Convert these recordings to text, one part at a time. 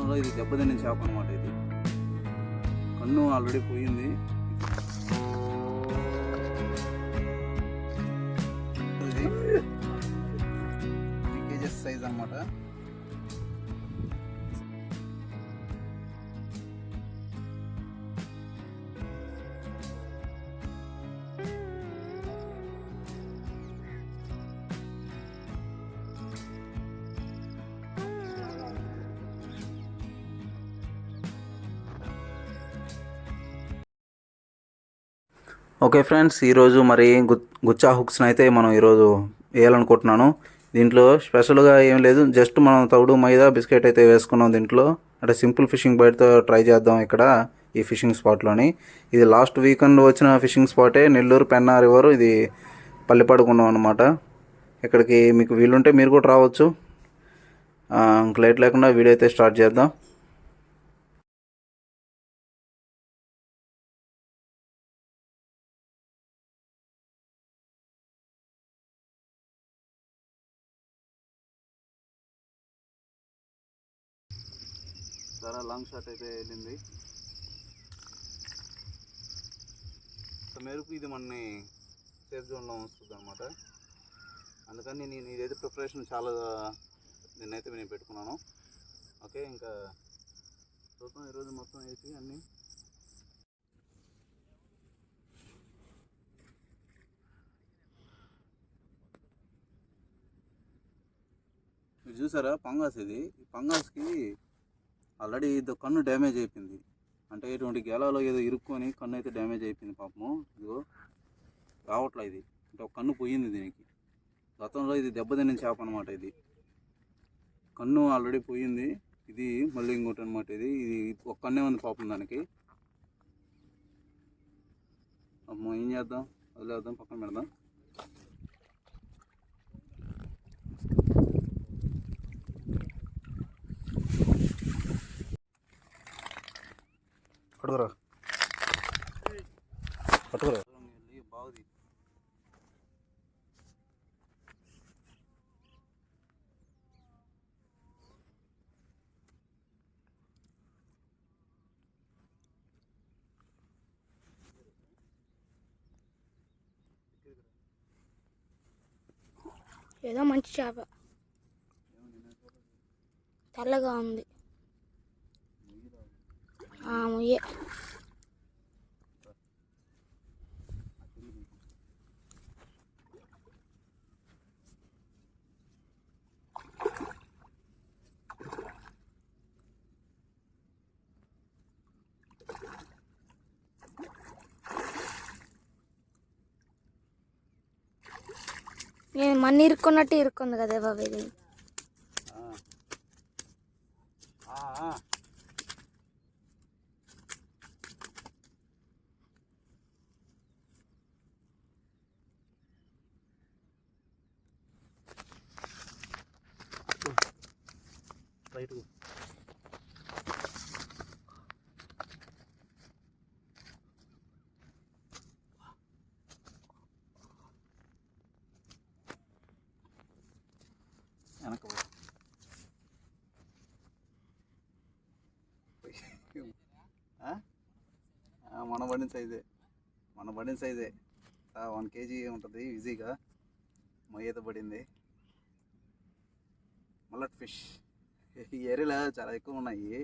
గతంలో ఇది దెబ్బతిన్న చేప అనమాట. ఇది కన్ను ఆల్రెడీ పోయింది. ఇది 3 kgs సైజ్ అనమాట. ఓకే ఫ్రెండ్స్, ఈరోజు మరి గుచ్చా హుక్స్ని అయితే మనం ఈరోజు వేయాలనుకుంటున్నాను. దీంట్లో స్పెషల్గా ఏం లేదు, జస్ట్ మనం తౌడు మైదా బిస్కెట్ అయితే వేసుకున్నాం దీంట్లో. అంటే సింపుల్ ఫిషింగ్ బయటతో ట్రై చేద్దాం ఇక్కడ ఈ ఫిషింగ్ స్పాట్లోని. ఇది లాస్ట్ వీకెండ్ వచ్చిన ఫిషింగ్ స్పాటే, నెల్లూరు పెన్నా రివర్. ఇది పల్లిపడుకున్నాం అనమాట. ఇక్కడికి మీకు వీలుంటే మీరు కూడా రావచ్చు. ఇంక లేట్ లేకుండా వీడియో అయితే స్టార్ట్ చేద్దాం. చాలా లాంగ్ షాట్ అయితే వెళ్ళింది. మేరకు ఇది మనని సేఫ్ జోన్లో వస్తుంది అనమాట. అందుకని నేను ఇదైతే ప్రిపరేషన్ చాలా నిన్నైతే నేను పెట్టుకున్నాను. ఓకే, ఇంకా చూద్దాం ఈరోజు మొత్తం వేసి అన్నీ. మీరు చూసారా పంగాస్? ఇది పంగాస్కి ఆల్రెడీ కన్ను డ్యామేజ్ అయిపోయింది. అంటే ఇటువంటి గేలాలో ఏదో ఇరుక్కొని కన్ను అయితే డ్యామేజ్ అయిపోయింది పాపము. ఇదిగో రావట్లే ఇది, అంటే ఒక కన్ను పోయింది దీనికి. గతంలో ఇది దెబ్బతిన్న చేప అనమాట. ఇది కన్ను ఆల్రెడీ పోయింది. ఇది మళ్ళీ ఇంకోటి అనమాట. ఇది ఒక కన్నే ఉంది పాపం దానికి. అమ్మో, ఏం చేద్దాం, వదిలేద్దాం, పక్కన పెడదాం. పట్టుకురా పట్టుకురా బాగుంది. ఏదో మంచి చేప, తెల్లగా ఉంది. ముయ్యే. నేను మన్ని ఇరుక్కున్నట్టు ఇరుక్కుంది కదా బాబు ఇది. రైట్ వెనక మన పడిన సైజే 1 kg ఉంటుంది ఈజీగా. మొయ్యత పడింది. మల్లట్ ఫిష్ ఈ ఏరియాలో చాలా ఎక్కువ ఉన్నాయి.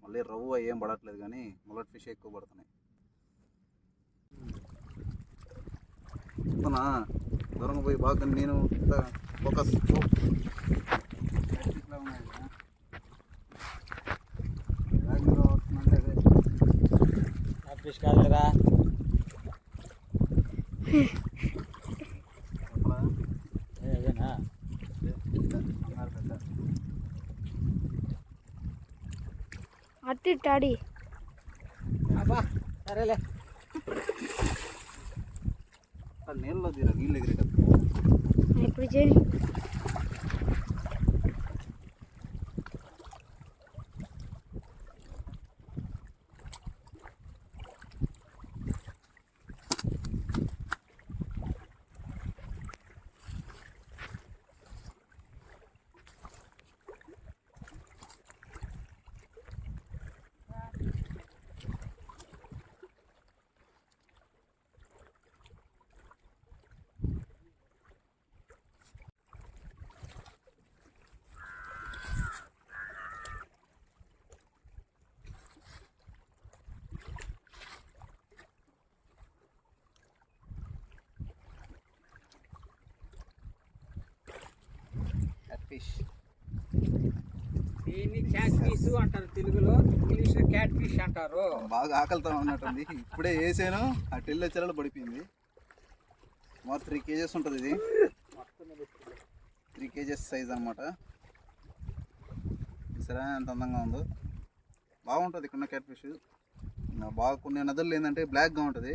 మళ్ళీ రవ్వు ఏం పడట్లేదు, కానీ మల్లట్ ఫిష్ ఎక్కువ పడుతున్నాయి. దూరంగా పోయి బాగా నేను ఫోకస్ ఫిష్ కాదురా. అదేనా అట్టి టాడీ. సరేలే, నీళ్ళలో తీరా, నీళ్ళు ఎగిరే కదా ఇప్పుడు చేయి. ఫిష్. దీన్ని క్యాట్ ఫిష్ అంటారు తెలుగులో, ఇంగ్లీష్ లో క్యాట్ ఫిష్ అంటారు. బాగా ఆకలితో ఉన్నట్టుంది. ఇప్పుడే వేసాను, ఆ టెల్ వచ్చేలా పడిపోయింది. సుమారు 3 kgs ఉంటుంది ఇది. 3 kgs సైజ్ అనమాట. సరే ఎంత అందంగా ఉందో. బాగుంటుంది ఇక్కడ క్యాట్ ఫిష్. బాగా కొన్ని నదులు ఏంటంటే బ్లాక్గా ఉంటుంది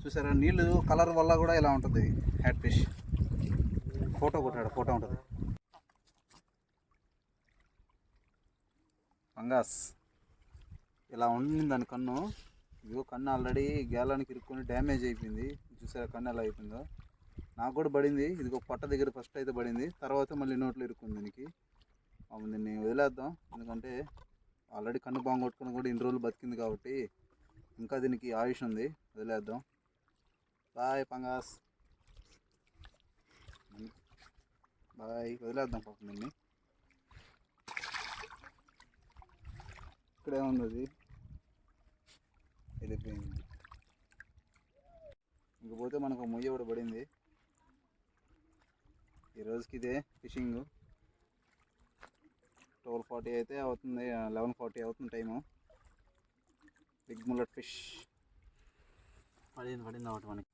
చూసారా, నీళ్ళు కలర్ వల్ల కూడా ఇలా ఉంటుంది క్యాట్ ఫిష్. ఫోటో కొట్టాడు, ఫోటో ఉంటుంది. పంగాస్ ఇలా ఉండింది దాని కన్ను. ఇదిగో కన్ను ఆల్రెడీ గేలానికి ఇరుక్కొని డ్యామేజ్ అయిపోయింది. చూసారా కన్ను ఎలా అయిపోయిందో. నాకు కూడా పడింది, ఇదిగో పొట్ట దగ్గర ఫస్ట్ అయితే పడింది, తర్వాత మళ్ళీ నోట్లో ఇరుక్కుంది దీనికి. దీన్ని వదిలేద్దాం, ఎందుకంటే ఆల్రెడీ కన్ను బాగా కొట్టుకుని కూడా ఇన్ని రోజులు బతికింది కాబట్టి ఇంకా దీనికి ఆయుష్ ఉంది. వదిలేద్దాం. బాయ్ పంగాస్, బాయ్. వదిలేద్దాం పాపం దీన్ని. ఇక్కడే ఉంది అది, వెళ్ళిపోయింది. ఇంకపోతే మనకు మొయ్య కూడా పడింది. ఈ రోజుకి ఇదే ఫిషింగ్. 12:40 అయితే అవుతుంది, 11:40 అవుతుంది టైము. బిగ్ ముల్లెట్ ఫిష్ పడింది ఒకటి మనకి.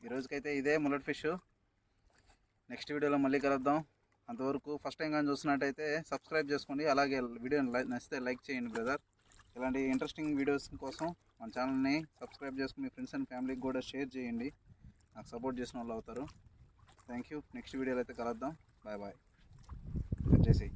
ఈ రోజుకైతే ఇదే ముల్లెట్ ఫిష్. నెక్స్ట్ వీడియోలో మళ్ళీ కలుద్దాం. అంతవరకు ఫస్ట్ టైం కానీ చూస్తున్నట్టయితే సబ్స్క్రైబ్ చేసుకోండి. అలాగే వీడియోని నచ్చితే లైక్ చేయండి బ్రదర్. ఇలాంటి ఇంట్రెస్టింగ్ వీడియోస్ కోసం మన ఛానల్ని సబ్స్క్రైబ్ చేసుకుని మీ ఫ్రెండ్స్ అండ్ ఫ్యామిలీకి కూడా షేర్ చేయండి. నాకు సపోర్ట్ చేసిన వాళ్ళు అవుతారు. Thank you. నెక్స్ట్ వీడియోలో అయితే కలుద్దాం. Bye bye. కట్ చేసేయి.